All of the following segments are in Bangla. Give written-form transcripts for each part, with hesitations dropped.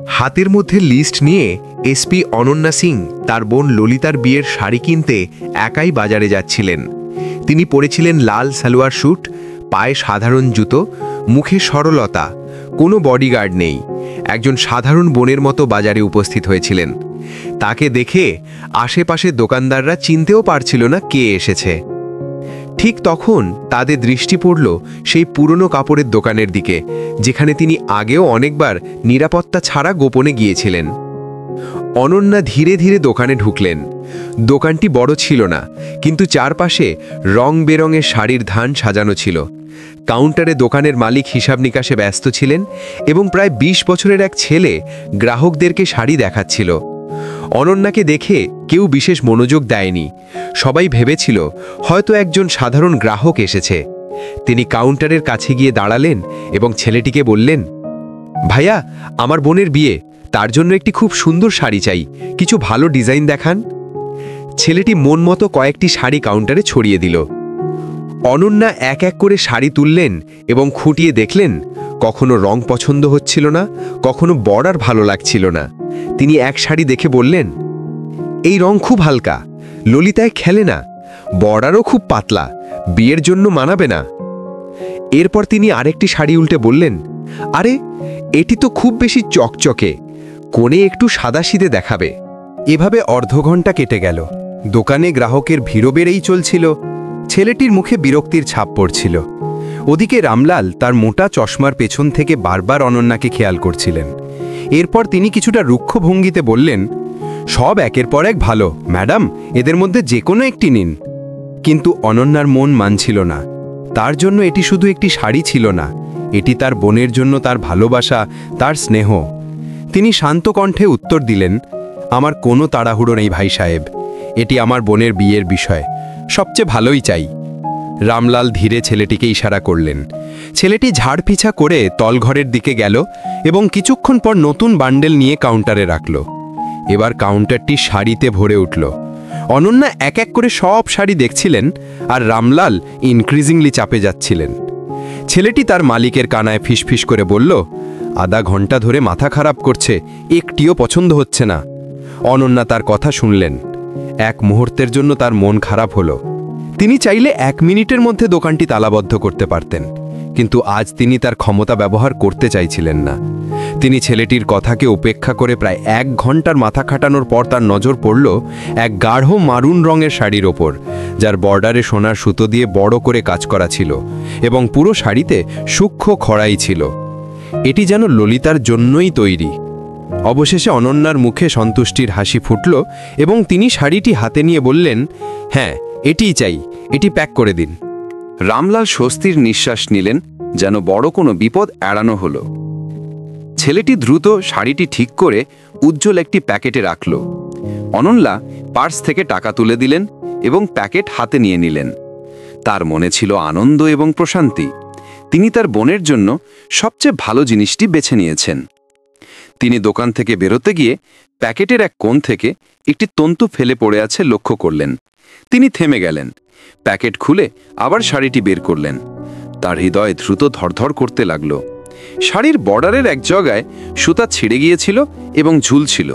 হাতের মধ্যে লিস্ট নিয়ে এসপি অনন্যা সিং তার বোন ললিতার বিয়ের শাড়ি কিনতে একাই বাজারে যাচ্ছিলেন। তিনি পরেছিলেন লাল সালোয়ার স্যুট, পায়ে সাধারণ জুতো, মুখে সরলতা, কোনো বডিগার্ড নেই। একজন সাধারণ বোনের মতো বাজারে উপস্থিত হয়েছিলেন। তাকে দেখে আশেপাশের দোকানদাররা চিনতেও পারছিল না কে এসেছে। ঠিক তখন তাদের দৃষ্টি পড়ল সেই পুরনো কাপড়ের দোকানের দিকে, যেখানে তিনি আগেও অনেকবার নিরাপত্তা ছাড়া গোপনে গিয়েছিলেন। অনন্যা ধীরে ধীরে দোকানে ঢুকলেন। দোকানটি বড় ছিল না, কিন্তু চারপাশে রং বেরঙের শাড়ির ধান সাজানো ছিল। কাউন্টারে দোকানের মালিক হিসাব নিকাশে ব্যস্ত ছিলেন এবং প্রায় ২০ বছরের এক ছেলে গ্রাহকদেরকে শাড়ি দেখাচ্ছিল। অনন্যাকে দেখে কেউ বিশেষ মনোযোগ দেয়নি। সবাই ভেবেছিল হয়তো একজন সাধারণ গ্রাহক এসেছে। তিনি কাউন্টারের কাছে গিয়ে দাঁড়ালেন এবং ছেলেটিকে বললেন, ভাইয়া, আমার বোনের বিয়ে, তার জন্য একটি খুব সুন্দর শাড়ি চাই, কিছু ভালো ডিজাইন দেখান। ছেলেটি মন মতো কয়েকটি শাড়ি কাউন্টারে ছড়িয়ে দিল। অনন্যা এক এক করে শাড়ি তুললেন এবং খুঁটিয়ে দেখলেন। কখনো রং পছন্দ হচ্ছিল না, কখনো বর্ডার ভালো লাগছিল না। তিনি এক শাড়ি দেখে বললেন, এই রং খুব হালকা, ললিতায় খেলে না, বর্ডারও খুব পাতলা, বিয়ের জন্য মানাবে না। এরপর তিনি আরেকটি শাড়ি উল্টে বললেন, আরে এটি তো খুব বেশি চকচকে, কোণে একটু সাদাসিধে দেখাবে। এভাবে অর্ধ ঘন্টা কেটে গেল। দোকানে গ্রাহকের ভিড়ও বেড়েই চলছিল। ছেলেটির মুখে বিরক্তির ছাপ পড়ছিল। ওদিকে রামলাল তার মোটা চশমার পেছন থেকে বারবার অনন্যাকে খেয়াল করছিলেন। এরপর তিনি কিছুটা রুক্ষ ভঙ্গিতে বললেন, সব একের পর এক ভালো ম্যাডাম, এদের মধ্যে যে কোনো একটি নিন। কিন্তু অনন্যার মন মানছিল না। তার জন্য এটি শুধু একটি শাড়ি ছিল না, এটি তার বোনের জন্য তার ভালোবাসা, তার স্নেহ। তিনি শান্ত কণ্ঠে উত্তর দিলেন, আমার কোনো তাড়াহুড়ো নেই ভাই সাহেব, এটি আমার বোনের বিয়ের বিষয়, সবচেয়ে ভালোই চাই। রামলাল ধীরে ছেলেটিকে ইশারা করলেন। ছেলেটি ঝাড় পিছা করে তলঘরের দিকে গেল এবং কিছুক্ষণ পর নতুন বান্ডেল নিয়ে কাউন্টারে রাখল। এবার কাউন্টারটি শাড়িতে ভরে উঠল। অনন্যা এক এক করে সব শাড়ি দেখছিলেন আর রামলাল ইনক্রিজিংলি চাপে যাচ্ছিলেন। ছেলেটি তার মালিকের কানায় ফিসফিস করে বলল, আধা ঘন্টা ধরে মাথা খারাপ করছে, একটিও পছন্দ হচ্ছে না। অনন্যা তার কথা শুনলেন। এক মুহূর্তের জন্য তার মন খারাপ হলো। তিনি চাইলে ১ মিনিটের মধ্যে দোকানটি তালাবদ্ধ করতে পারতেন, কিন্তু আজ তিনি তার ক্ষমতা ব্যবহার করতে চাইছিলেন না। তিনি ছেলেটির কথাকে উপেক্ষা করে প্রায় ১ ঘন্টার মাথা খাটানোর পর তার নজর পড়ল এক গাঢ় মারুন রঙের শাড়ির ওপর, যার বর্ডারে সোনার সুতো দিয়ে বড় করে কাজ করা ছিল এবং পুরো শাড়িতে সূক্ষ্ম খড়াই ছিল। এটি যেন ললিতার জন্যই তৈরি। অবশেষে অনন্যার মুখে সন্তুষ্টির হাসি ফুটল এবং তিনি শাড়িটি হাতে নিয়ে বললেন, হ্যাঁ, এটিই চাই, এটি প্যাক করে দিন। রামলাল স্বস্তির নিঃশ্বাস নিলেন, যেন বড় কোনো বিপদ এড়ানো হলো। ছেলেটি দ্রুত শাড়িটি ঠিক করে উজ্জ্বল একটি প্যাকেটে রাখল। অনন্যা পার্স থেকে টাকা তুলে দিলেন এবং প্যাকেট হাতে নিয়ে নিলেন। তার মনে ছিল আনন্দ এবং প্রশান্তি। তিনি তার বোনের জন্য সবচেয়ে ভালো জিনিসটি বেছে নিয়েছেন। তিনি দোকান থেকে বেরোতে গিয়ে প্যাকেটের এক কোণ থেকে একটি তন্তু ফেলে পড়ে আছে লক্ষ্য করলেন। তিনি থেমে গেলেন, প্যাকেট খুলে আবার শাড়িটি বের করলেন। তার হৃদয় দ্রুত ধরধর করতে লাগল। শাড়ির বর্ডারের এক জায়গায় সুতা ছিঁড়ে গিয়েছিল এবং ঝুলছিল।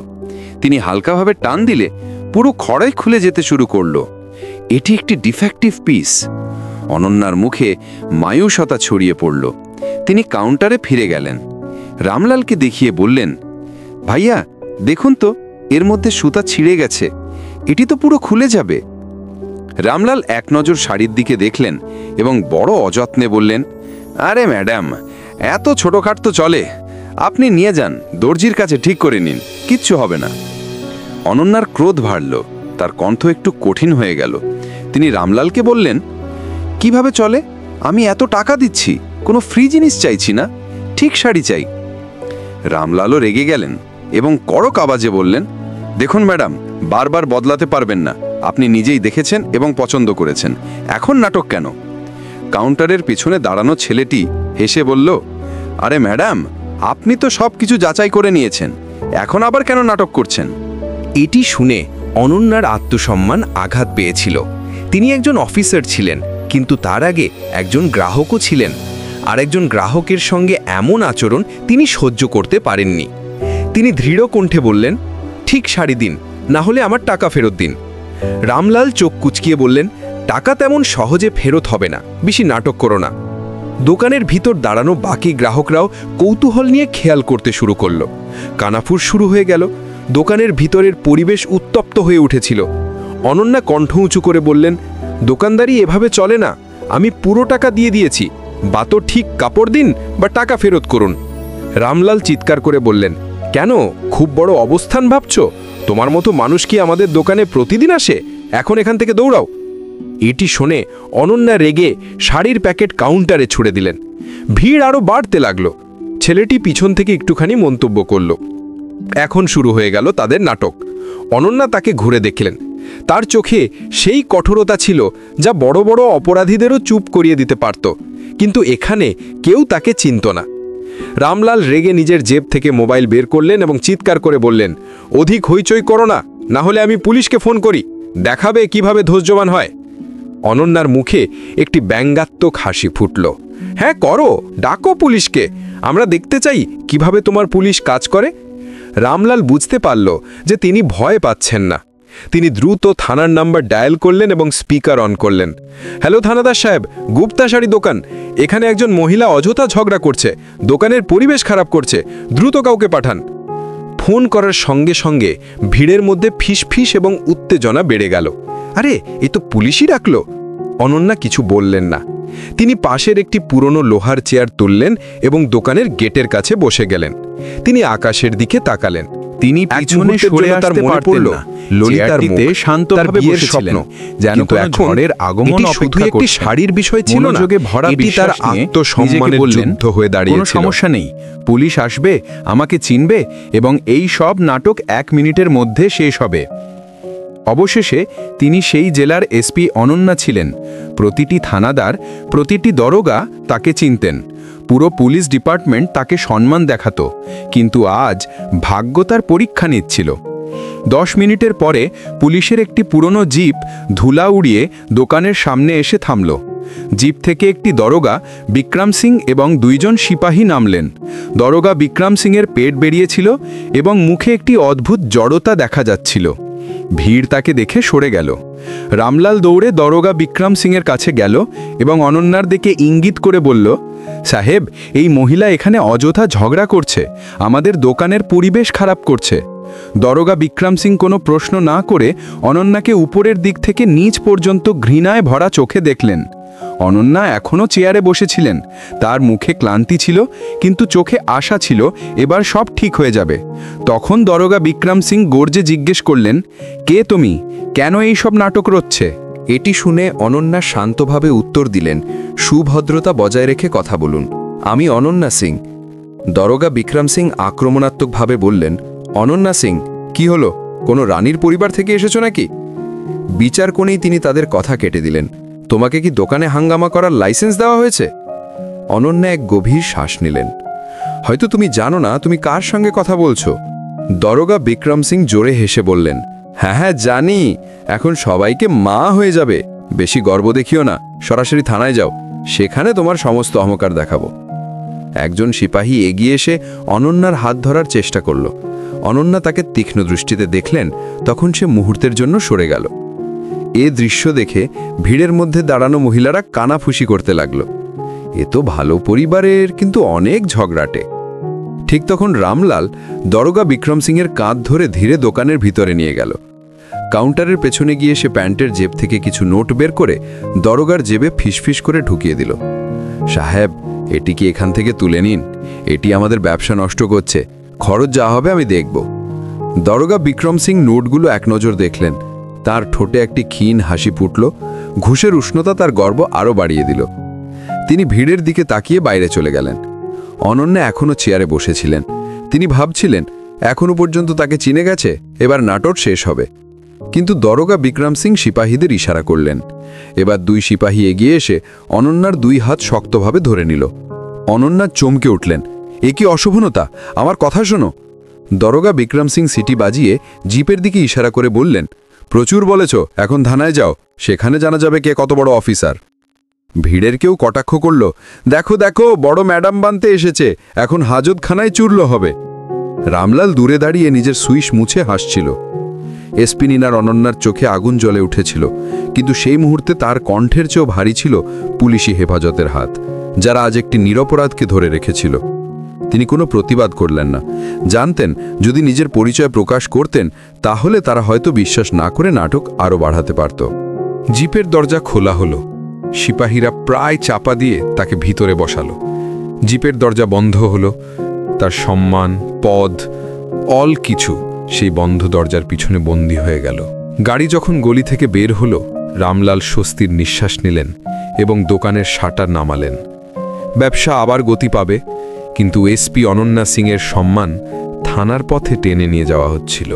তিনি হালকাভাবে টান দিলে পুরো খড়াই খুলে যেতে শুরু করল। এটি একটি ডিফেক্টিভ পিস। অনন্যার মুখে মায়ুসতা ছড়িয়ে পড়ল। তিনি কাউন্টারে ফিরে গেলেন। রামলালকে দেখিয়ে বললেন, ভাইয়া দেখুন তো, এর মধ্যে সুতা ছিঁড়ে গেছে, এটি তো পুরো খুলে যাবে। রামলাল এক নজর শাড়ির দিকে দেখলেন এবং বড় অযত্নে বললেন, আরে ম্যাডাম, এত ছোটখাট তো চলে, আপনি নিয়ে যান, দর্জির কাছে ঠিক করে নিন, কিচ্ছু হবে না। অনন্যার ক্রোধ বাড়ল, তার কণ্ঠ একটু কঠিন হয়ে গেল। তিনি রামলালকে বললেন, কিভাবে চলে? আমি এত টাকা দিচ্ছি, কোনো ফ্রি জিনিস চাইছি না, ঠিক শাড়ি চাই। রামলালও রেগে গেলেন এবং কড়ক আওয়াজে বললেন, দেখুন ম্যাডাম, বারবার বদলাতে পারবেন না, আপনি নিজেই দেখেছেন এবং পছন্দ করেছেন, এখন নাটক কেন? কাউন্টারের পিছনে দাঁড়ানো ছেলেটি হেসে বলল, আরে ম্যাডাম, আপনি তো সব কিছু যাচাই করে নিয়েছেন, এখন আবার কেন নাটক করছেন? এটি শুনে অনন্যার আত্মসম্মান আঘাত পেয়েছিল। তিনি একজন অফিসার ছিলেন, কিন্তু তার আগে একজন গ্রাহকও ছিলেন। আর একজন গ্রাহকের সঙ্গে এমন আচরণ তিনি সহ্য করতে পারেননি। তিনি দৃঢ় কণ্ঠে বললেন, ঠিক শাড়ি দিন, না হলে আমার টাকা ফেরত দিন। রামলাল চোখ কুচকিয়ে বললেন, টাকা তেমন সহজে ফেরত হবে না, বেশি নাটক করো না। দোকানের ভিতর দাঁড়ানো বাকি গ্রাহকরাও কৌতূহল নিয়ে খেয়াল করতে শুরু করলো। কানাফুর শুরু হয়ে গেল। দোকানের ভিতরের পরিবেশ উত্তপ্ত হয়ে উঠেছিল। অনন্যা কণ্ঠ উঁচু করে বললেন, দোকানদারি এভাবে চলে না, আমি পুরো টাকা দিয়ে দিয়েছি, বা তো ঠিক কাপড় দিন বা টাকা ফেরত করুন। রামলাল চিৎকার করে বললেন, কেন, খুব বড় অবস্থান ভাবছ? তোমার মতো মানুষ কি আমাদের দোকানে প্রতিদিন আসে? এখন এখান থেকে দৌড়াও। এটি শুনে অনন্যা রেগে শাড়ির প্যাকেট কাউন্টারে ছুড়ে দিলেন। ভিড় আরও বাড়তে লাগলো। ছেলেটি পিছন থেকে একটুখানি মন্তব্য করল। এখন শুরু হয়ে গেল তাদের নাটক। অনন্যা তাকে ঘুরে দেখলেন। তার চোখে সেই কঠোরতা ছিল যা বড় বড় অপরাধীদেরও চুপ করিয়ে দিতে পারত, কিন্তু এখানে কেউ তাকে চিনত না। রামলাল রেগে নিজের জেব থেকে মোবাইল বের করলেন এবং চিৎকার করে বললেন, অধিক হইচই করো না, না হলে আমি পুলিশকে ফোন করি, দেখাবে কিভাবে ধৈর্যবান হয়। অনন্যার মুখে একটি ব্যঙ্গাত্মক হাসি ফুটল। হ্যাঁ করো, ডাকো পুলিশকে, আমরা দেখতে চাই কিভাবে তোমার পুলিশ কাজ করে। রামলাল বুঝতে পারল যে তিনি ভয় পাচ্ছেন না। তিনি দ্রুত থানার নাম্বার ডায়াল করলেন এবং স্পিকার অন করলেন। হ্যালো থানাদার সাহেব, গুপ্তা শাড়ি দোকান, এখানে একজন মহিলা অযথা ঝগড়া করছে, দোকানের পরিবেশ খারাপ করছে, দ্রুত কাউকে পাঠান। ফোন করার সঙ্গে সঙ্গে ভিড়ের মধ্যে ফিসফিস এবং উত্তেজনা বেড়ে গেল। আরে, এ তো পুলিশই ডাকলো। অনন্যা কিছু বললেন না। তিনি পাশের একটি পুরনো লোহার চেয়ার তুললেন এবং দোকানের গেটের কাছে বসে গেলেন। তিনি আকাশের দিকে তাকালেন। তিনি পিছনে সরে আসতে পারতেন না। ললিতারতে শান্তভাবে বসেছিলেন, যেন কোনো ঝড়ের আগমন অপেক্ষা করছে। একটি শাড়ির বিষয় ছিল না, মনোযোগে ভরা এটি তার বিশ্বাস নিয়ে আত্মসম্মানের নিজেকে বললেন, যুদ্ধ হয়ে দাঁড়িয়েছিল। কোনো সমস্যা নেই, পুলিশ আসবে, আমাকে চিনবে এবং এই সব নাটক 1 মিনিটের মধ্যে শেষ হবে। অবশেষে তিনি সেই জেলার এসপি অনন্যা ছিলেন। প্রতিটি থানাদার, প্রতিটি দরোগা তাকে চিনতেন। পুরো পুলিশ ডিপার্টমেন্ট তাকে সম্মান দেখাতো। কিন্তু আজ ভাগ্য তার পরীক্ষা নিচ্ছিল। 10 মিনিটের পরে পুলিশের একটি পুরনো জিপ ধুলা উড়িয়ে দোকানের সামনে এসে থামল। জিপ থেকে একটি দরোগা বিক্রম সিং এবং 2 জন সিপাহী নামলেন। দরোগা বিক্রম সিংয়ের পেট বেরিয়েছিল এবং মুখে একটি অদ্ভুত জড়তা দেখা যাচ্ছিল। ভিড় তাকে দেখে সরে গেল। রামলাল দৌড়ে দরোগা বিক্রম সিংয়ের কাছে গেল এবং অনন্যার দিকে ইঙ্গিত করে বলল, সাহেব, এই মহিলা এখানে অযথা ঝগড়া করছে, আমাদের দোকানের পরিবেশ খারাপ করছে। দরোগা বিক্রম সিং কোনো প্রশ্ন না করে অনন্যাকে উপরের দিক থেকে নিচ পর্যন্ত ঘৃণায় ভরা চোখে দেখলেন। অনন্যা এখনও চেয়ারে বসেছিলেন। তার মুখে ক্লান্তি ছিল, কিন্তু চোখে আশা ছিল এবার সব ঠিক হয়ে যাবে। তখন দরোগা বিক্রম সিং গর্জে জিজ্ঞেস করলেন, কে তুমি? কেন এই সব নাটক রচ্ছে? এটি শুনে অনন্যা শান্তভাবে উত্তর দিলেন, সুভদ্রতা বজায় রেখে কথা বলুন, আমি অনন্যা সিং। দরোগা বিক্রম সিং আক্রমণাত্মকভাবে বললেন, অনন্যা সিং, কি হলো, কোনো রানীর পরিবার থেকে এসেছো নাকি? বিচার কোণেই তিনি তাদের কথা কেটে দিলেন, তোমাকে কি দোকানে হাঙ্গামা করার লাইসেন্স দেওয়া হয়েছে? অনন্যা এক গভীর শ্বাস নিলেন। হয়তো তুমি জানো না তুমি কার সঙ্গে কথা বলছো। দরোগা বিক্রম সিং জোরে হেসে বললেন, হ্যাঁ হ্যাঁ জানি, এখন সবাইকে মা হয়ে যাবে, বেশি গর্ব দেখিও না, সরাসরি থানায় যাও, সেখানে তোমার সমস্ত অহংকার দেখাবো। একজন সিপাহী এগিয়ে এসে অনন্যার হাত ধরার চেষ্টা করল। অনন্যা তাকে তীক্ষ্ণ দৃষ্টিতে দেখলেন, তখন সে মুহূর্তের জন্য সরে গেল। এ দৃশ্য দেখে ভিড়ের মধ্যে দাঁড়ানো মহিলারা কানাফুসি করতে লাগল। এ তো ভালো পরিবারের, কিন্তু অনেক ঝগড়াটে। ঠিক তখন রামলাল দরোগা বিক্রম সিংয়ের কাঁধ ধরে ধীরে দোকানের ভিতরে নিয়ে গেল। কাউন্টারের পেছনে গিয়ে সে প্যান্টের জেব থেকে কিছু নোট বের করে দরোগার জেবে ফিসফিস করে ঢুকিয়ে দিল। সাহেব, এটি কি এখান থেকে তুলে নিন, এটি আমাদের ব্যবসা নষ্ট করছে, খরচ যা হবে আমি দেখব। দরোগা বিক্রম সিং নোটগুলো এক নজর দেখলেন। তার ঠোঁটে একটি ক্ষীণ হাসি ফুটল। ঘুষের উষ্ণতা তার গর্ব আরও বাড়িয়ে দিল। তিনি ভিড়ের দিকে তাকিয়ে বাইরে চলে গেলেন। অনন্যা এখনও চেয়ারে বসেছিলেন। তিনি ভাবছিলেন, এখনো পর্যন্ত তাকে চিনে গেছে, এবার নাটক শেষ হবে। কিন্তু দরোগা বিক্রম সিং সিপাহীদের ইশারা করলেন। এবার 2 সিপাহী এগিয়ে এসে অনন্যার 2 হাত শক্তভাবে ধরে নিল। অনন্যা চমকে উঠলেন, এ কি অশোভনতা, আমার কথা শোনো। দরোগা বিক্রম সিং সিটি বাজিয়ে জিপের দিকে ইশারা করে বললেন, প্রচুর বলেছ, এখন থানায় যাও, সেখানে জানা যাবে কে কত বড় অফিসার। ভিড়ের কেউ কটাক্ষ করল, দেখো দেখো, বড় ম্যাডাম বানতে এসেছে, এখন হাজতখানায় চুরল হবে। রামলাল দূরে দাঁড়িয়ে নিজের সুইচ মুছে হাসছিল। এসপি নিনার অনন্যার চোখে আগুন জ্বলে উঠেছিল, কিন্তু সেই মুহূর্তে তার কণ্ঠের চেয়েও ভারী ছিল পুলিশি হেফাজতের হাত, যারা আজ একটি নিরপরাধকে ধরে রেখেছিল। তিনি কোনো প্রতিবাদ করলেন না। জানতেন যদি নিজের পরিচয় প্রকাশ করতেন তাহলে তারা হয়তো বিশ্বাস না করে নাটক আরও বাড়াতে পারত। জিপের দরজা খোলা হলো। সিপাহীরা প্রায় চাপা দিয়ে তাকে ভিতরে বসালো। জিপের দরজা বন্ধ হলো। তার সম্মান, পদ, অল কিছু সেই বন্ধ দরজার পিছনে বন্দী হয়ে গেল। গাড়ি যখন গলি থেকে বের হলো, রামলাল স্বস্তির নিঃশ্বাস নিলেন এবং দোকানের শাটার নামালেন। ব্যবসা আবার গতি পাবে, কিন্তু এসপি অনন্যা সিংয়ের সম্মান থানার পথে টেনে নিয়ে যাওয়া হচ্ছিল।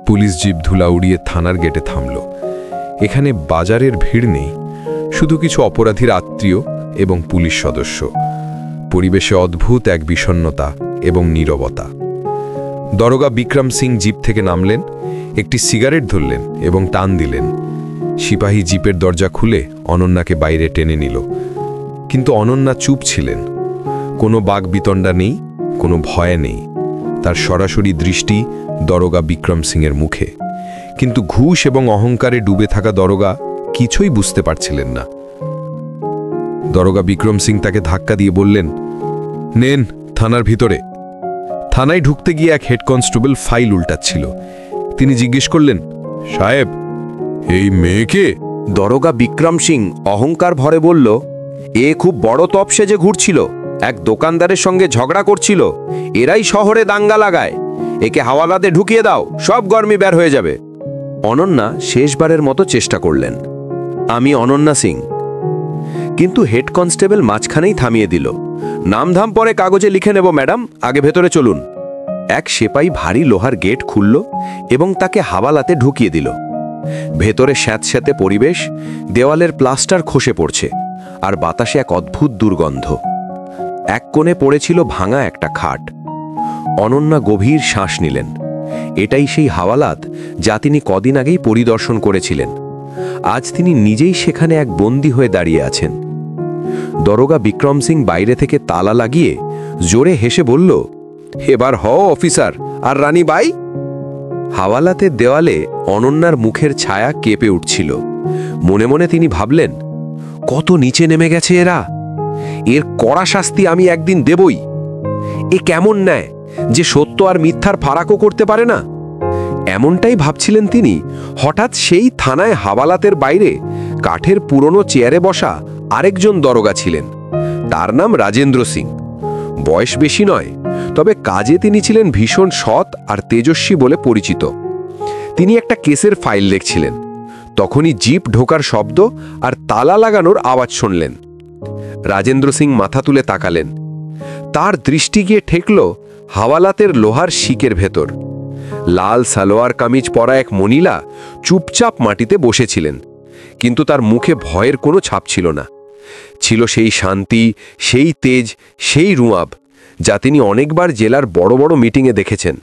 পুলিশ জিপ ধুলা উড়িয়ে থানার গেটে থামল। এখানে বাজারের ভিড় নেই, শুধু কিছু অপরাধীর আত্মীয় এবং পুলিশ সদস্য। পরিবেশে অদ্ভুত এক বিষণ্ণতা এবং নীরবতা। দরোগা বিক্রম সিং জিপ থেকে নামলেন, একটি সিগারেট ধরলেন এবং টান দিলেন। সিপাহী জিপের দরজা খুলে অনন্যাকে বাইরে টেনে নিল, কিন্তু অনন্যা চুপ ছিলেন। কোনো বাকবিতণ্ডা নেই, কোনো ভয় নেই। তার সরাসরি দৃষ্টি দরোগা বিক্রম সিংয়ের মুখে, কিন্তু ঘুষ এবং অহংকারে ডুবে থাকা দরোগা কিছুই বুঝতে পারছিলেন না। দরোগা বিক্রম সিং তাকে ধাক্কা দিয়ে বললেন, নেন থানার ভিতরে। থানায় ঢুকতে গিয়ে এক হেড কনস্টেবল ফাইল উল্টাচ্ছিল। তিনি জিজ্ঞেস করলেন, সাহেব, এই মেয়েকে? দরোগা বিক্রম সিং অহংকার ভরে বলল, এ খুব বড় তপ সেজে ঘুরছিল, এক দোকানদারের সঙ্গে ঝগড়া করছিল। এরাই শহরে দাঙ্গা লাগায়। একে হাওয়ালাতে ঢুকিয়ে দাও, সব গরমি বের হয়ে যাবে। অনন্যা শেষবারের মতো চেষ্টা করলেন, আমি অনন্যা সিং। কিন্তু হেড কনস্টেবল মাঝখানেই থামিয়ে দিল, নামধাম পরে কাগজে লিখে নেব ম্যাডাম, আগে ভেতরে চলুন। এক সেপাই ভারী লোহার গেট খুলল এবং তাকে হাওয়ালাতে ঢুকিয়ে দিল। ভেতরে স্যাঁতস্যাঁতে পরিবেশ, দেওয়ালের প্লাস্টার খসে পড়ছে, আর বাতাসে এক অদ্ভুত দুর্গন্ধ। এক কোণে পড়েছিল ভাঙা একটা খাট। অনন্যা গভীর শ্বাস নিলেন। এটাই সেই হাওয়ালাত যা তিনি কদিন আগেই পরিদর্শন করেছিলেন। আজ তিনি নিজেই সেখানে এক বন্দী হয়ে দাঁড়িয়ে আছেন। দরোগা বিক্রম সিং বাইরে থেকে তালা লাগিয়ে জোরে হেসে বলল, এবার হও অফিসার আর রানী বাই। হাওয়ালাতের দেওয়ালে অনন্যার মুখের ছায়া কেঁপে উঠছিল। মনে মনে তিনি ভাবলেন, কত নিচে নেমে গেছে এরা, এর কড়া শাস্তি আমি একদিন দেবই। এ কেমন ন্যায় যে সত্য আর মিথ্যার ফারাকও করতে পারে না। এমনটাই ভাবছিলেন তিনি, হঠাৎ সেই থানায় হাওয়ালাতের বাইরে কাঠের পুরনো চেয়ারে বসা আরেকজন দরোগা ছিলেন। তার নাম রাজেন্দ্র সিং। বয়স বেশি নয়, তবে কাজে তিনি ছিলেন ভীষণ সৎ আর তেজস্বী বলে পরিচিত। তিনি একটা কেসের ফাইল দেখছিলেন। তখনই জিপ ঢোকার শব্দ আর তালা লাগানোর আওয়াজ শুনলেন। রাজেন্দ্র সিং মাথা তুলে তাকালেন। তার দৃষ্টি গিয়ে ঠেকল হাওয়ালাতের লোহার শিকের ভেতর। লাল সালোয়ার কামিজ পরা এক মহিলা চুপচাপ মাটিতে বসেছিলেন, কিন্তু তার মুখে ভয়ের কোনো ছাপ ছিল না। ছিল সেই শান্তি, সেই তেজ, সেই রুয়াব যা তিনি অনেকবার জেলার বড় বড় মিটিংয়ে দেখেছেন।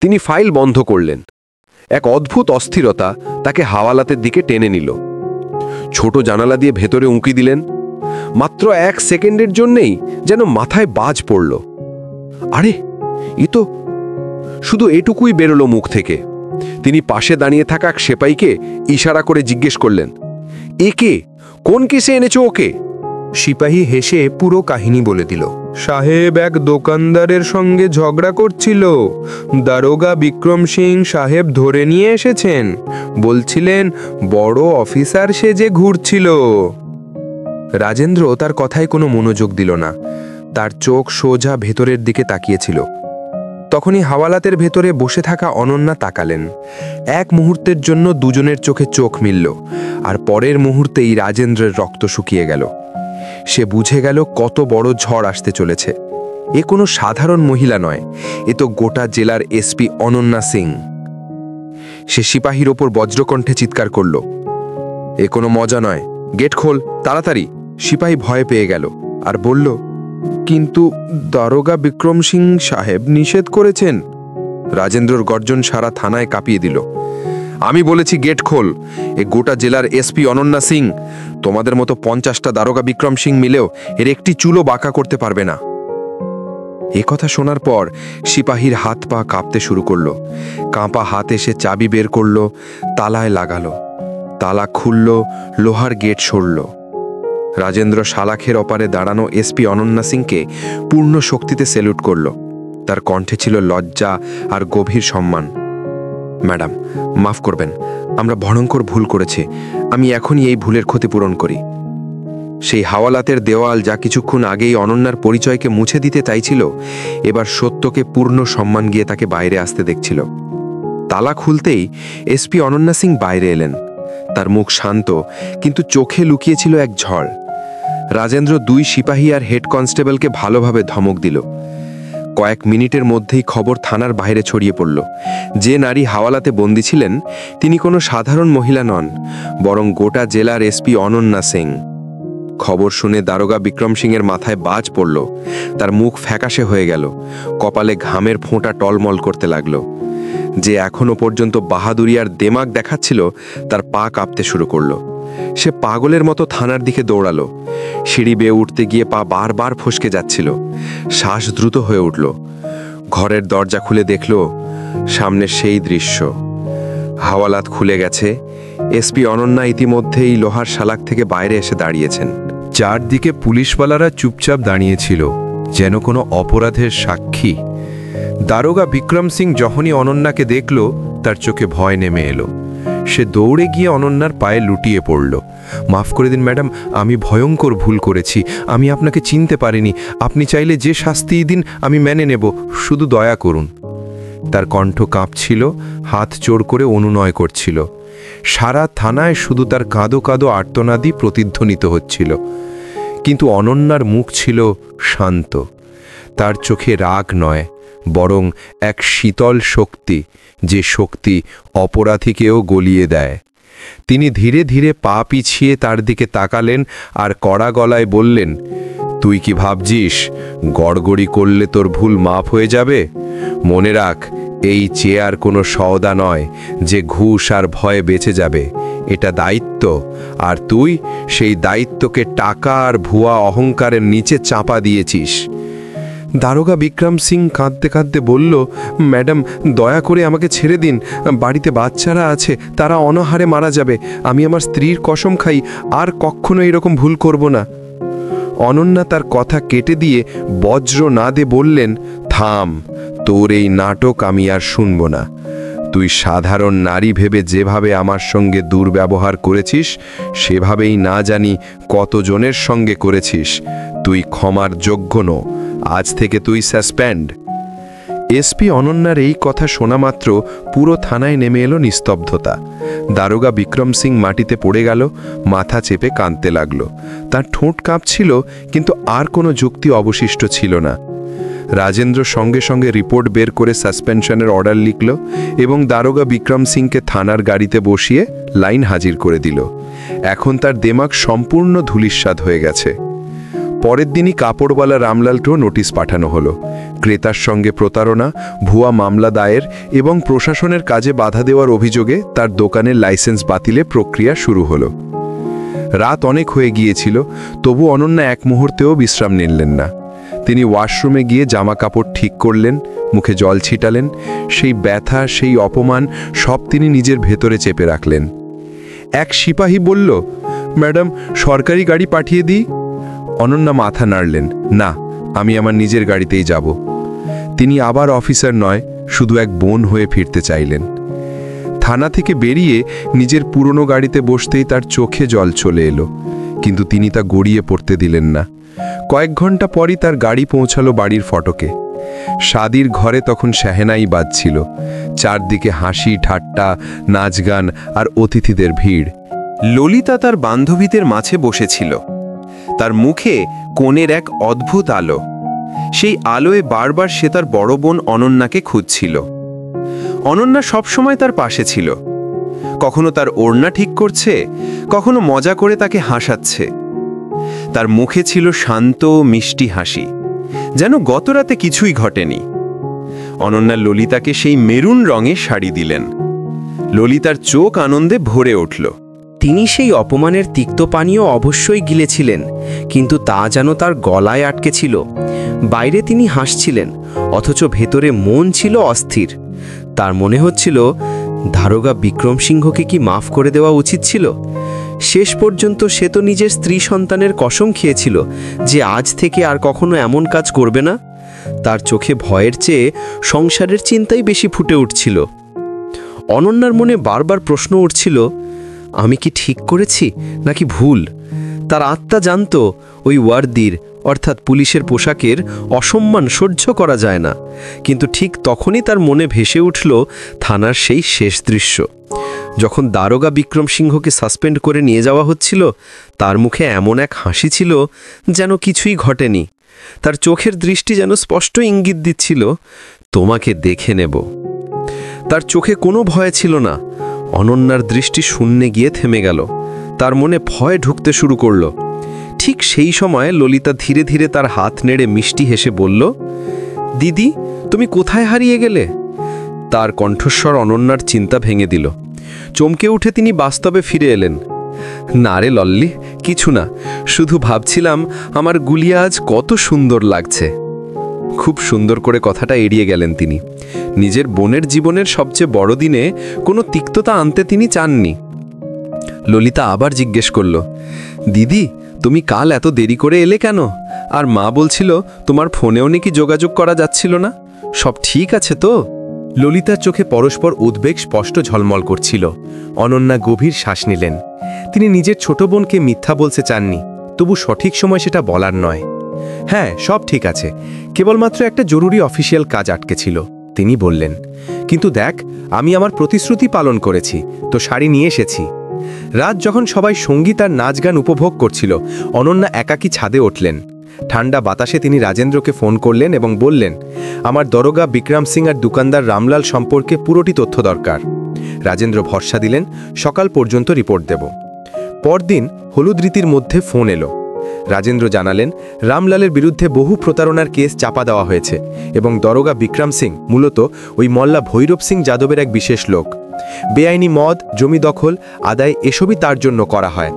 তিনি ফাইল বন্ধ করলেন। এক অদ্ভুত অস্থিরতা তাকে হাওয়ালাতের দিকে টেনে নিল। ছোট জানালা দিয়ে ভেতরে উঁকি দিলেন। মাত্র 1 সেকেন্ডের জন্যেই যেন মাথায় বাজ পড়ল। আরে, এ তো শুধু এটুকুই বেরোলো মুখ থেকে। তিনি পাশে দাঁড়িয়ে থাকা এক সেপাইকে ইশারা করে জিজ্ঞেস করলেন, একে কোন কেসে এনেছো ওকে? সিপাহী হেসে পুরো কাহিনী বলে দিল। সাহেব এক দোকানদারের সঙ্গে ঝগড়া করছিল। দারোগা বিক্রম সিং সাহেব ধরে নিয়ে এসেছেন। বলছিলেন বড় অফিসার সেজে ঘুরছিল। রাজেন্দ্র তার কথায় কোনো মনোযোগ দিল না। তার চোখ সোজা ভেতরের দিকে তাকিয়েছিল। তখনই হাওয়ালাতের ভেতরে বসে থাকা অনন্যা তাকালেন। এক মুহূর্তের জন্য দুজনের চোখে চোখ মিলল, আর পরের মুহূর্তেই রাজেন্দ্রের রক্ত শুকিয়ে গেল। সে বুঝে গেল কত বড় ঝড় আসতে চলেছে। এ কোনো সাধারণ মহিলা নয়, এ তো গোটা জেলার এসপি অনন্যা সিং। সে সিপাহীর ওপর বজ্রকণ্ঠে চিৎকার করল, এ কোনো মজা নয়, গেট খোল তাড়াতাড়ি। সিপাহী ভয় পেয়ে গেল আর বলল, কিন্তু দারোগা বিক্রম সিং সাহেব নিষেধ করেছেন। রাজেন্দ্রর গর্জন সারা থানায় কাঁপিয়ে দিল। আমি বলেছি গেট খোল। এ গোটা জেলার এসপি অনন্যা সিং। তোমাদের মতো 50টা দারোগা বিক্রম সিং মিলেও এর একটি চুলও বাঁকা করতে পারবে না। এ কথা শোনার পর সিপাহীর হাত পা কাঁপতে শুরু করলো। কাঁপা হাতে সে চাবি বের করলো, তালায় লাগালো। তালা খুলল, লোহার গেট সরল। রাজেন্দ্র শালাখের ওপারে দাঁড়ানো এসপি অনন্যা সিংকে পূর্ণ শক্তিতে স্যালুট করল। তার কণ্ঠে ছিল লজ্জা আর গভীর সম্মান। ম্যাডাম, মাফ করবেন, আমরা ভয়ঙ্কর ভুল করেছি। আমি এখনই এই ভুলের ক্ষতিপূরণ করি। সেই হাওয়ালাতের দেওয়াল যা কিছুক্ষণ আগেই অনন্যার পরিচয়কে মুছে দিতে চাইছিল, এবার সত্যকে পূর্ণ সম্মান গিয়ে তাকে বাইরে আসতে দেখছিল। তালা খুলতেই এসপি অনন্যা সিং বাইরে এলেন। তার মুখ শান্ত, কিন্তু চোখে লুকিয়েছিল এক ঝড়। রাজেন্দ্র 2 সিপাহী আর হেড কনস্টেবলকে ভালোভাবে ধমক দিল। কয়েক মিনিটের মধ্যেই খবর থানার বাইরে ছড়িয়ে পড়ল। যে নারী হাওয়ালাতে বন্দী ছিলেন তিনি কোনো সাধারণ মহিলা নন, বরং গোটা জেলার এসপি অনন্যা সিং। খবর শুনে দারোগা বিক্রম সিংয়ের মাথায় বাজ পড়ল। তার মুখ ফ্যাকাশে হয়ে গেল, কপালে ঘামের ফোঁটা টলমল করতে লাগলো। যে এখনো পর্যন্ত বাহাদুরি আর দেমাগ দেখাচ্ছিল, তার পা কাঁপতে শুরু করলো। সে পাগলের মতো থানার দিকে দৌড়ালো। সিঁড়ি বেয়ে উঠতে গিয়ে পা বারবার ফসকে যাচ্ছিল। শ্বাস দ্রুত হয়ে উঠল। ঘরের দরজা খুলে দেখল সামনে সেই দৃশ্য। হাওয়ালাত খুলে গেছে। এসপি অনন্যা ইতিমধ্যেই লোহার শালাক থেকে বাইরে এসে দাঁড়িয়েছেন। চারদিকে পুলিশওয়ালারা চুপচাপ দাঁড়িয়েছিল, যেন কোনো অপরাধের সাক্ষী। দারোগা বিক্রম সিং যখনই অনন্যাকে দেখল, তার চোখে ভয় নেমে এলো। সে দৌড়ে গিয়ে অনন্যার পায়ে লুটিয়ে পড়ল। মাফ করে দিন ম্যাডাম, আমি ভয়ঙ্কর ভুল করেছি। আমি আপনাকে চিনতে পারিনি। আপনি চাইলে যে শাস্তিই দিন আমি মেনে নেব, শুধু দয়া করুন। তার কণ্ঠ কাঁপছিল, হাত জোড় করে অনুনয় করছিল। সারা থানায় শুধু তার কাঁদো কাঁদো আর্তনাদই প্রতিধ্বনিত হচ্ছিল। কিন্তু অনন্যার মুখ ছিল শান্ত। তার চোখে রাগ নয়, বরং এক শীতল শক্তি, যে শক্তি অপরাধীকেও গলিয়ে দেয়। তিনি ধীরে ধীরে পা পিছিয়ে তার দিকে তাকালেন আর কড়া গলায় বললেন, তুই কি ভাবছিস গড়গড়ি করলে তোর ভুল মাফ হয়ে যাবে? মনে রাখ, এই চেয়ার কোনো সওদা নয় যে ঘুষ আর ভয়ে বেঁচে যাবে। এটা দায়িত্ব, আর তুই সেই দায়িত্বকে টাকা আর ভুয়া অহংকারের নিচে চাপা দিয়েছিস। দারোগা বিক্রম সিং কাঁদতে কাঁদতে বলল, ম্যাডাম, দয়া করে আমাকে ছেড়ে দিন। বাড়িতে বাচ্চারা আছে, তারা অনাহারে মারা যাবে। আমি আমার স্ত্রীর কসম খাই, আর কখনো এরকম ভুল করব না। অনন্যা তার কথা কেটে দিয়ে বজ্র নাদে বললেন, থাম, তোর এই নাটক আমি আর শুনব না। তুই সাধারণ নারী ভেবে যেভাবে আমার সঙ্গে দুর্ব্যবহার করেছিস, সেভাবেই না জানি কতজনের সঙ্গে করেছিস। তুই ক্ষমার যোগ্য নো। আজ থেকে তুই সাসপেন্ড। এসপি অনন্যার এই কথা শোনা মাত্র পুরো থানায় নেমে এলো নিস্তব্ধতা। দারোগা বিক্রম সিং মাটিতে পড়ে গেল, মাথা চেপে কাঁদতে লাগলো। তার ঠোঁট কাঁপছিল, কিন্তু আর কোনো যুক্তি অবশিষ্ট ছিল না। রাজেন্দ্র সঙ্গে সঙ্গে রিপোর্ট বের করে সাসপেনশনের অর্ডার লিখল এবং দারোগা বিক্রম সিংকে থানার গাড়িতে বসিয়ে লাইন হাজির করে দিল। এখন তার দেমাগ সম্পূর্ণ ধূলিস্বাদ হয়ে গেছে। পরের দিনই কাপড়ওয়ালা রামলালকেও নোটিশ পাঠানো হলো। ক্রেতার সঙ্গে প্রতারণা, ভুয়া মামলা দায়ের এবং প্রশাসনের কাজে বাধা দেওয়ার অভিযোগে তার দোকানের লাইসেন্স বাতিলে প্রক্রিয়া শুরু হলো। রাত অনেক হয়ে গিয়েছিল, তবু অনন্যা এক মুহূর্তেও বিশ্রাম নিলেন না। তিনি ওয়াশরুমে গিয়ে জামা কাপড় ঠিক করলেন, মুখে জল ছিটালেন। সেই ব্যথা, সেই অপমান সব তিনি নিজের ভেতরে চেপে রাখলেন। এক সিপাহী বলল, ম্যাডাম, সরকারি গাড়ি পাঠিয়ে দিই? অনন্যা মাথা নাড়লেন, না, আমি আমার নিজের গাড়িতেই যাব। তিনি আবার অফিসার নয়, শুধু এক বোন হয়ে ফিরতে চাইলেন। থানা থেকে বেরিয়ে নিজের পুরনো গাড়িতে বসতেই তার চোখে জল চলে এলো, কিন্তু তিনি তা গড়িয়ে পড়তে দিলেন না। কয়েক ঘন্টা পরই তার গাড়ি পৌঁছালো বাড়ির ফটকে। শাদির ঘরে তখন সেহেনাই বাজছিল। চারদিকে হাসি, ঠাট্টা, নাচ গান আর অতিথিদের ভিড়। ললিতা তার বান্ধবীদের মাঝে বসেছিল। তার মুখে কোণের এক অদ্ভুত আলো। সেই আলোয় বারবার সে তার বড় বোন অনন্যাকে খুঁজছিল। অনন্যা সবসময় তার পাশে ছিল। কখনো তার ওড়না ঠিক করছে, কখনো মজা করে তাকে হাসাচ্ছে। তার মুখে ছিল শান্ত মিষ্টি হাসি, যেন গত রাতে কিছুই ঘটেনি। অনন্যা ললিতাকে সেই মেরুন রঙের শাড়ি দিলেন। ললিতার চোখ আনন্দে ভরে উঠল। তিনি সেই অপমানের তিক্ত পানীয় অবশ্যই গিলেছিলেন, কিন্তু তা যেন তার গলায় আটকে ছিল। বাইরে তিনি হাসছিলেন, অথচ ভেতরে মন ছিল অস্থির। তার মনে হচ্ছিল দারোগা বিক্রম সিংহকে কি মাফ করে দেওয়া উচিত ছিল। শেষ পর্যন্ত সে তো নিজের স্ত্রী সন্তানের কসম খেয়েছিল যে আজ থেকে আর কখনো এমন কাজ করবে না। তার চোখে ভয়ের চেয়ে সংসারের চিন্তাই বেশি ফুটে উঠছিল। অনন্যার মনে বারবার প্রশ্ন উঠছিল, আমি কি ঠিক করেছি নাকি ভুল? তার আত্মা জানত ওই ওয়ার্দির অর্থাৎ পুলিশের পোশাকের অসম্মান সহ্য করা যায় না। কিন্তু ঠিক তখনই তার মনে ভেসে উঠল থানার সেই শেষ দৃশ্য, যখন দারোগা বিক্রম সিংহকে সাসপেন্ড করে নিয়ে যাওয়া হচ্ছিল। তার মুখে এমন এক হাসি ছিল যেন কিছুই ঘটেনি। তার চোখের দৃষ্টি যেন স্পষ্ট ইঙ্গিত দিচ্ছিল, তোমাকে দেখে নেব। তার চোখে কোনো ভয় ছিল না। অনন্যার দৃষ্টি শূন্যে গিয়ে থেমে গেল। তার মনে ভয় ঢুকতে শুরু করল। ঠিক সেই সময় ললিতা ধীরে ধীরে তার হাত নেড়ে মিষ্টি হেসে বলল, দিদি, তুমি কোথায় হারিয়ে গেলে? তার কণ্ঠস্বর অনন্যার চিন্তা ভেঙে দিল। চমকে উঠে তিনি বাস্তবে ফিরে এলেন। না রে লল্লি, কিছু না, শুধু ভাবছিলাম আমার গুলিয়া আজ কত সুন্দর লাগছে। খুব সুন্দর করে কথাটা এড়িয়ে গেলেন তিনি। নিজের বোনের জীবনের সবচেয়ে বড় দিনে কোনো তিক্ততা আনতে তিনি চাননি। ললিতা আবার জিজ্ঞেস করল, দিদি, তুমি কাল এত দেরি করে এলে কেন? আর মা বলছিল তোমার ফোনেও নাকি যোগাযোগ করা যাচ্ছিল না। সব ঠিক আছে তো? ললিতার চোখে পরস্পর উদ্বেগ স্পষ্ট ঝলমল করছিল। অনন্যা গভীর শ্বাস নিলেন। তিনি নিজের ছোট বোনকে মিথ্যা বলতে চাননি, তবু সঠিক সময় সেটা বলার নয়। হ্যাঁ, সব ঠিক আছে, কেবলমাত্র একটা জরুরি অফিসিয়াল কাজ আটকে ছিল, তিনি বললেন। কিন্তু দেখ, আমি আমার প্রতিশ্রুতি পালন করেছি, তো শাড়ি নিয়ে এসেছি। রাত যখন সবাই সঙ্গীত আর নাচ গান উপভোগ করছিল, অনন্যা একাকী ছাদে উঠলেন। ঠান্ডা বাতাসে তিনি রাজেন্দ্রকে ফোন করলেন এবং বললেন, আমার দরোগা বিক্রম সিং আর দোকানদার রামলাল সম্পর্কে পুরোটি তথ্য দরকার। রাজেন্দ্র ভরসা দিলেন, সকাল পর্যন্ত রিপোর্ট দেব। পরদিন হলুদ রীতির মধ্যে ফোন এলো। রাজেন্দ্র জানালেন, রামলালের বিরুদ্ধে বহু প্রতারণার কেস চাপা দেওয়া হয়েছে এবং দরোগা বিক্রম সিং মূলত ওই মল্লা ভৈরব সিং যাদবের এক বিশেষ লোক। বেআইনি মদ, জমি দখল, আদায় এসবই তার জন্য করা হয়।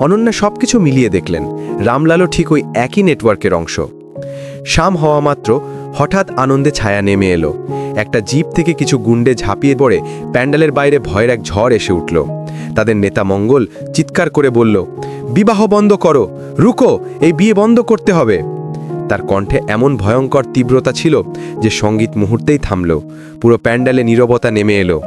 অনন্যা সবকিছু মিলিয়ে দেখলেন, রামলালও ঠিক ওই একই নেটওয়ার্কের অংশ। শাম হওয়া মাত্র হঠাৎ আনন্দে ছায়া নেমে এলো। একটা জিপ থেকে কিছু গুন্ডে ঝাঁপিয়ে পড়ে প্যান্ডেলের বাইরে ভয়ের এক ঝড় এসে উঠল। তাদের নেতা মঙ্গল চিৎকার করে বলল, বিবাহ বন্ধ করো, রুকো, এই বিয়ে বন্ধ করতে হবে। তার কণ্ঠে এমন ভয়ঙ্কর তীব্রতা ছিল যে সঙ্গীত মুহূর্তেই থামল। পুরো প্যান্ডেলে নীরবতা নেমে এলো।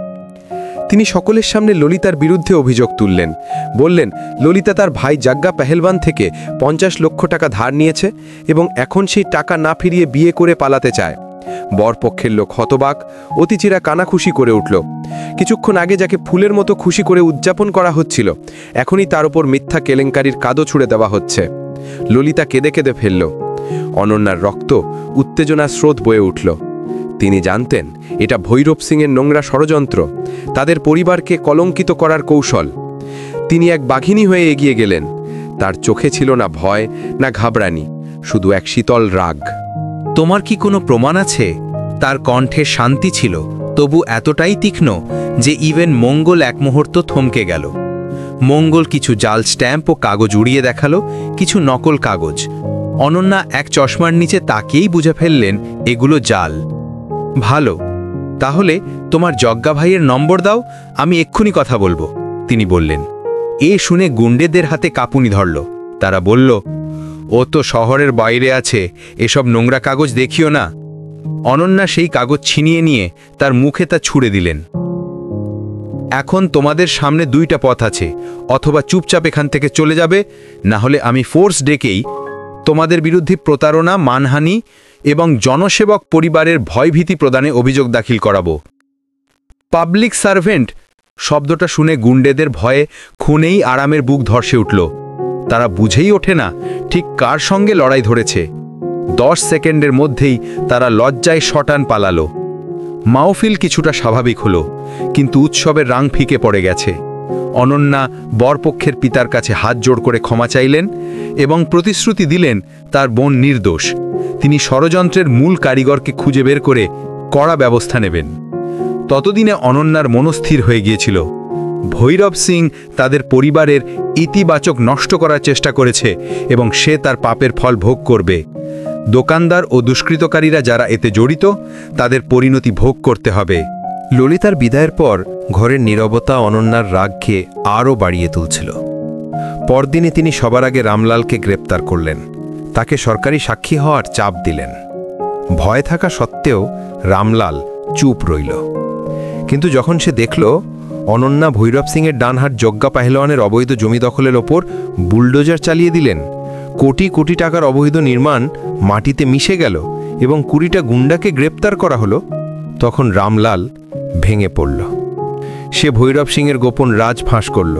তিনি সকলের সামনে ললিতার বিরুদ্ধে অভিযোগ তুললেন। বললেন, ললিতা তার ভাই জাগ্গা পেহেলবান থেকে 50 লক্ষ টাকা ধার নিয়েছে এবং এখন সেই টাকা না ফিরিয়ে বিয়ে করে পালাতে চায়। বরপক্ষের লোক হতবাক, অতিচিরা কানাখুশি করে উঠল। কিছুক্ষণ আগে যাকে ফুলের মতো খুশি করে উদযাপন করা হচ্ছিল, এখনই তার উপর মিথ্যা কেলেঙ্কারির কাদো ছুড়ে দেওয়া হচ্ছে। ললিতা কেঁদে কেঁদে ফেলল। অনন্যার রক্ত উত্তেজনার স্রোত বয়ে উঠল। তিনি জানতেন এটা ভৈরব সিংয়ের নোংরা ষড়যন্ত্র, তাদের পরিবারকে কলঙ্কিত করার কৌশল। তিনি এক বাঘিনী হয়ে এগিয়ে গেলেন। তার চোখে ছিল না ভয় না ঘাবড়ানি, শুধু এক শীতল রাগ। তোমার কি কোনো প্রমাণ আছে? তার কণ্ঠে শান্তি ছিল, তবু এতটাই তীক্ষ্ণ যে ইভেন মঙ্গল এক মুহূর্ত থমকে গেল। মঙ্গল কিছু জাল স্ট্যাম্প ও কাগজ উড়িয়ে দেখালো, কিছু নকল কাগজ। অনন্যা এক চশমার নিচে তাকিয়েই বুঝে ফেললেন এগুলো জাল। ভালো, তাহলে তোমার জগ্গা ভাইয়ের নম্বর দাও, আমি এক্ষুনি কথা বলবো, তিনি বললেন। এ শুনে গুন্ডেদের হাতে কাঁপুনি ধরল। তারা বলল, ও তো শহরের বাইরে আছে, এসব নোংরা কাগজ দেখিও না। অনন্যা সেই কাগজ ছিনিয়ে নিয়ে তার মুখে তা ছুঁড়ে দিলেন। এখন তোমাদের সামনে দুইটা পথ আছে, অথবা চুপচাপ এখান থেকে চলে যাবে, না হলে আমি ফোর্স ডেকেই তোমাদের বিরুদ্ধে প্রতারণা, মানহানি এবং জনসেবক পরিবারের ভয়ভীতি প্রদানে অভিযোগ দাখিল করাবো। পাবলিক সার্ভেন্ট শব্দটা শুনে গুন্ডেদের ভয়ে খুনেই আরামের বুক ধর্ষে উঠল। তারা বুঝেই ওঠে না ঠিক কার সঙ্গে লড়াই ধরেছে। 10 সেকেন্ডের মধ্যেই তারা লজ্জায় শটান পালালো। মাহফিল কিছুটা স্বাভাবিক হলো, কিন্তু উৎসবের রাং ফিকে পড়ে গেছে। অনন্যা বরপক্ষের পিতার কাছে হাত জোড় করে ক্ষমা চাইলেন এবং প্রতিশ্রুতি দিলেন তার বোন নির্দোষ। তিনি ষড়যন্ত্রের মূল কারিগরকে খুঁজে বের করে কড়া ব্যবস্থা নেবেন। ততদিনে অনন্যার মনস্থির হয়ে গিয়েছিল, ভৈরব সিং তাদের পরিবারের ইতিবাচক নষ্ট করার চেষ্টা করেছে এবং সে তার পাপের ফল ভোগ করবে। দোকানদার ও দুষ্কৃতকারীরা যারা এতে জড়িত তাদের পরিণতি ভোগ করতে হবে। ললিতার বিদায়ের পর ঘরের নীরবতা অনন্যার রাগকে আরও বাড়িয়ে তুলছিল। পরদিনে তিনি সবার আগে রামলালকে গ্রেপ্তার করলেন, তাকে সরকারি সাক্ষী হওয়ার চাপ দিলেন। ভয় থাকা সত্ত্বেও রামলাল চুপ রইল। কিন্তু যখন সে দেখল অনন্যা ভৈরব সিংয়ের ডানহাট যজ্ঞা পাহলোয়ানের অবৈধ জমি দখলের ওপর বুলডোজার চালিয়ে দিলেন, কোটি কোটি টাকার অবৈধ নির্মাণ মাটিতে মিশে গেল এবং 20টা গুন্ডাকে গ্রেপ্তার করা হলো, তখন রামলাল ভেঙে পড়ল। সে ভৈরব সিংয়ের গোপন রাজ ফাঁস করল।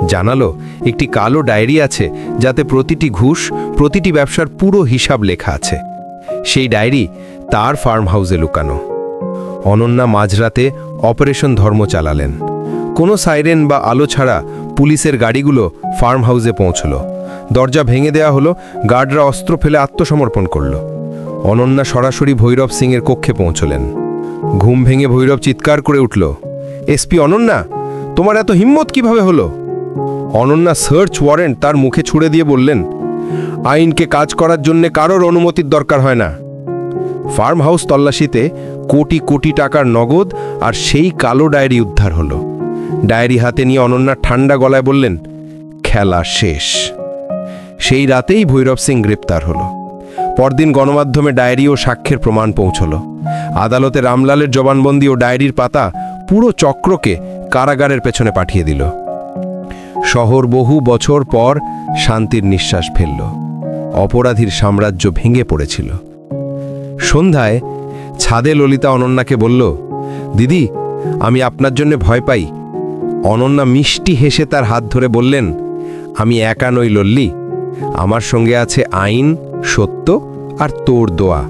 জানালো একটি কালো ডায়েরি আছে যাতে প্রতিটি ঘুষ, প্রতিটি ব্যবসার পুরো হিসাব লেখা আছে। সেই ডায়েরি তার ফার্ম হাউসে লুকানো। অনন্যা মাঝরাতে অপারেশন ধর্ম চালালেন। কোনো সাইরেন বা আলো ছাড়া পুলিশের গাড়িগুলো ফার্ম হাউসে পৌঁছল। দরজা ভেঙে দেয়া হলো, গার্ডরা অস্ত্র ফেলে আত্মসমর্পণ করল। অনন্যা সরাসরি ভৈরব সিংয়ের কক্ষে পৌঁছলেন। ঘুম ভেঙে ভৈরব চিৎকার করে উঠল, এসপি অনন্যা, তোমার এত হিম্মত কিভাবে হলো? অনন্যা সার্চ ওয়ারেন্ট তার মুখে ছুড়ে দিয়ে বললেন, আইনকে কাজ করার জন্য কারোর অনুমতির দরকার হয় না। ফার্ম হাউস তল্লাশিতে কোটি কোটি টাকার নগদ আর সেই কালো ডায়েরি উদ্ধার হলো। ডায়েরি হাতে নিয়ে অনন্যা ঠান্ডা গলায় বললেন, খেলা শেষ। সেই রাতেই ভৈরব সিং গ্রেপ্তার হলো। পরদিন গণমাধ্যমে ডায়েরি ও সাক্ষ্যের প্রমাণ পৌঁছল। আদালতে রামলালের জবানবন্দি ও ডায়েরির পাতা পুরো চক্রকে কারাগারের পেছনে পাঠিয়ে দিল। শহর বহু বছর পর শান্তির নিঃশ্বাস ফেলল। অপরাধীর সাম্রাজ্য ভেঙে পড়েছিল। সন্ধ্যায় ছাদে ললিতা অনন্যাকে বলল, দিদি, আমি আপনার জন্য ভয় পাই। অনন্যা মিষ্টি হেসে তার হাত ধরে বললেন, আমি একা নই লল্লি, আমার সঙ্গে আছে আইন, সত্য আর তোর দোয়া।